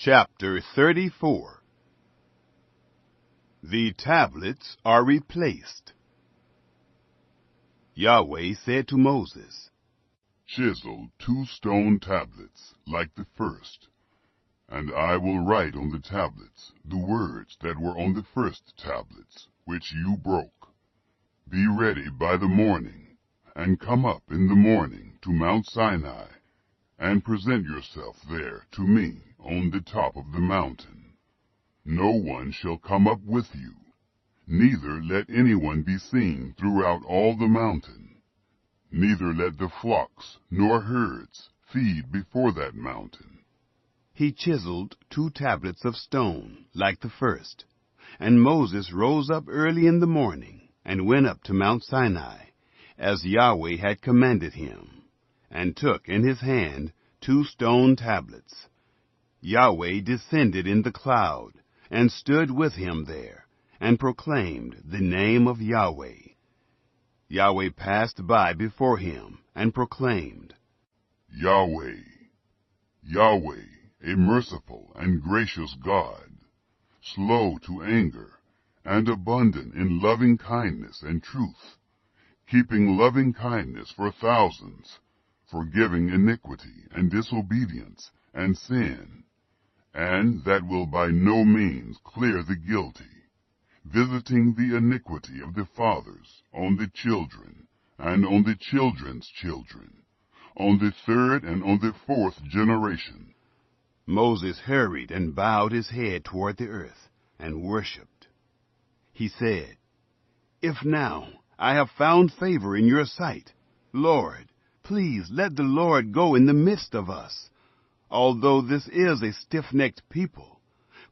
Chapter 34. The tablets are replaced. Yahweh said to Moses, "Chisel 2 stone tablets like the first, and I will write on the tablets the words that were on the first tablets, which you broke. Be ready by the morning, and come up in the morning to Mount Sinai, and present yourself there to me on the top of the mountain. No one shall come up with you, neither let anyone be seen throughout all the mountain. Neither let the flocks nor herds feed before that mountain." He chiseled 2 tablets of stone like the first. And Moses rose up early in the morning, and went up to Mount Sinai, as Yahweh had commanded him, and took in his hand 2 stone tablets. Yahweh descended in the cloud, and stood with him there, and proclaimed the name of Yahweh. Yahweh passed by before him, and proclaimed, "Yahweh, Yahweh, a merciful and gracious God, slow to anger, and abundant in loving kindness and truth, keeping loving kindness for thousands, forgiving iniquity and disobedience and sin, and that will by no means clear the guilty, visiting the iniquity of the fathers on the children, and on the children's children, on the 3rd and on the 4th generation." Moses hurried and bowed his head toward the earth, and worshipped. He said, "If now I have found favor in your sight, Lord, please let the Lord go in the midst of us. Although this is a stiff-necked people,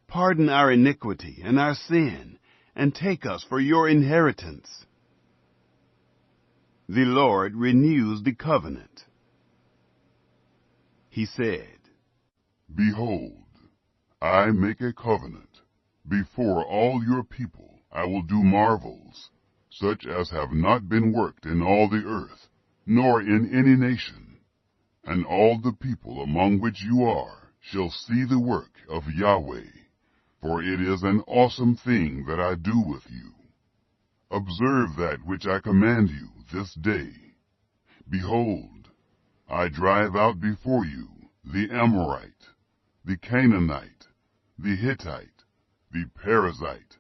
pardon our iniquity and our sin, and take us for your inheritance." The Lord renews the covenant. He said, "Behold, I make a covenant. Before all your people I will do marvels, such as have not been worked in all the earth, nor in any nation. And all the people among which you are shall see the work of Yahweh, for it is an awesome thing that I do with you. Observe that which I command you this day. Behold, I drive out before you the Amorite, the Canaanite, the Hittite, the Perizzite,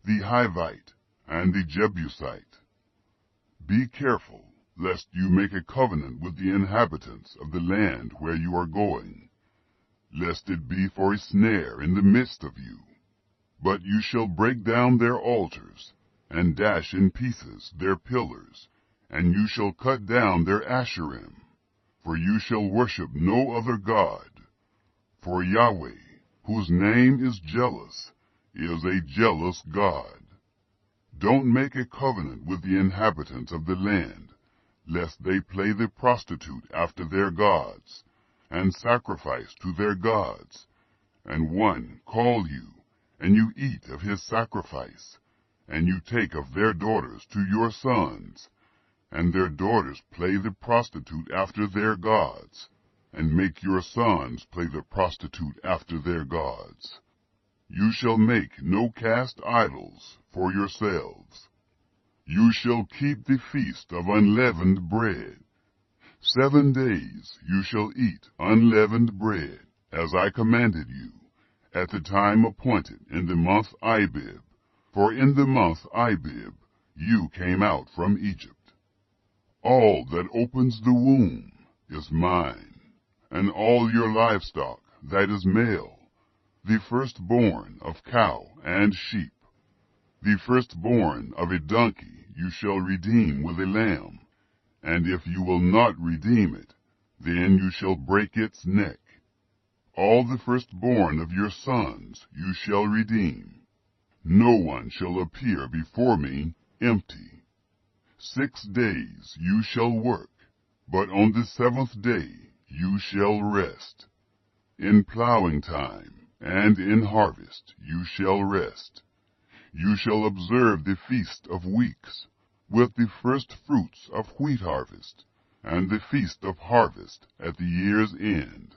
the Hivite, and the Jebusite. Be careful, lest you make a covenant with the inhabitants of the land where you are going, lest it be for a snare in the midst of you. But you shall break down their altars, and dash in pieces their pillars, and you shall cut down their Asherim, for you shall worship no other God. For Yahweh, whose name is jealous, is a jealous God. Don't make a covenant with the inhabitants of the land, lest they play the prostitute after their gods, and sacrifice to their gods, and one call you, and you eat of his sacrifice, and you take of their daughters to your sons, and their daughters play the prostitute after their gods, and make your sons play the prostitute after their gods. You shall make no cast idols for yourselves. You shall keep the feast of unleavened bread. 7 days you shall eat unleavened bread, as I commanded you, at the time appointed in the month Abib, for in the month Abib you came out from Egypt. All that opens the womb is mine, and all your livestock that is male, the firstborn of cow and sheep. The firstborn of a donkey you shall redeem with a lamb, and if you will not redeem it, then you shall break its neck. All the firstborn of your sons you shall redeem. No one shall appear before me empty. 6 days you shall work, but on the 7th day you shall rest. In plowing time and in harvest you shall rest. You shall observe the feast of weeks, with the first fruits of wheat harvest, and the feast of harvest at the year's end.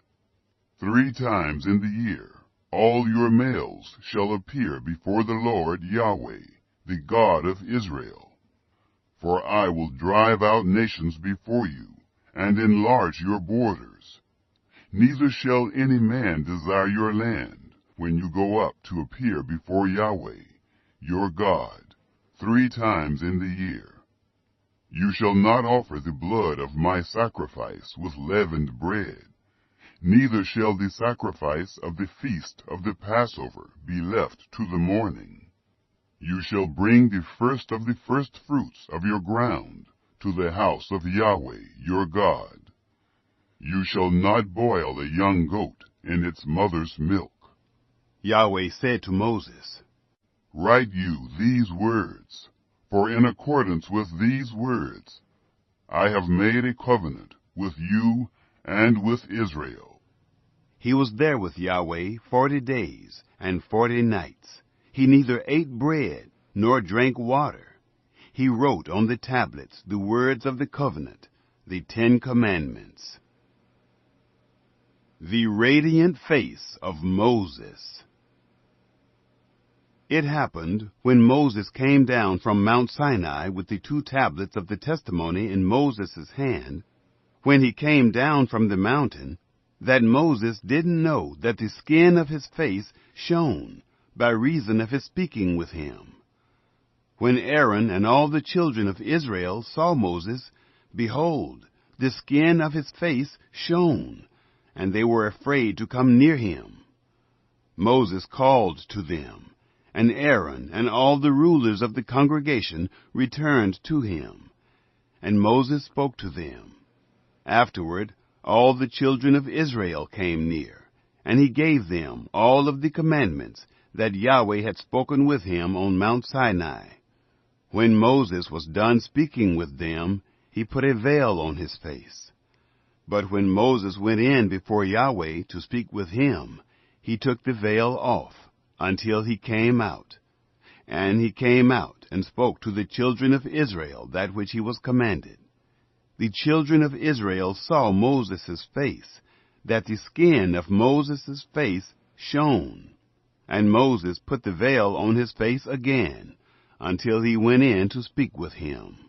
3 times in the year all your males shall appear before the Lord Yahweh, the God of Israel. For I will drive out nations before you, and enlarge your borders. Neither shall any man desire your land, when you go up to appear before Yahweh, your God, 3 times in the year. You shall not offer the blood of my sacrifice with leavened bread, neither shall the sacrifice of the feast of the Passover be left to the morning. You shall bring the first of the firstfruits of your ground to the house of Yahweh your God. You shall not boil a young goat in its mother's milk. Yahweh said to Moses, Write you these words, for in accordance with these words I have made a covenant with you and with Israel. He was there with Yahweh 40 days and 40 nights. He neither ate bread nor drank water. He wrote on the tablets the words of the covenant, the 10 Commandments. The radiant face of Moses. It happened, when Moses came down from Mount Sinai with the 2 tablets of the testimony in Moses' hand, when he came down from the mountain, that Moses didn't know that the skin of his face shone, by reason of his speaking with him. When Aaron and all the children of Israel saw Moses, behold, the skin of his face shone, and they were afraid to come near him. Moses called to them, and Aaron and all the rulers of the congregation returned to him. And Moses spoke to them. Afterward, all the children of Israel came near, and he gave them all of the commandments that Yahweh had spoken with him on Mount Sinai. When Moses was done speaking with them, he put a veil on his face. But when Moses went in before Yahweh to speak with him, he took the veil off, until he came out. And he came out and spoke to the children of Israel that which he was commanded. The children of Israel saw Moses' face, that the skin of Moses' face shone. And Moses put the veil on his face again, until he went in to speak with him.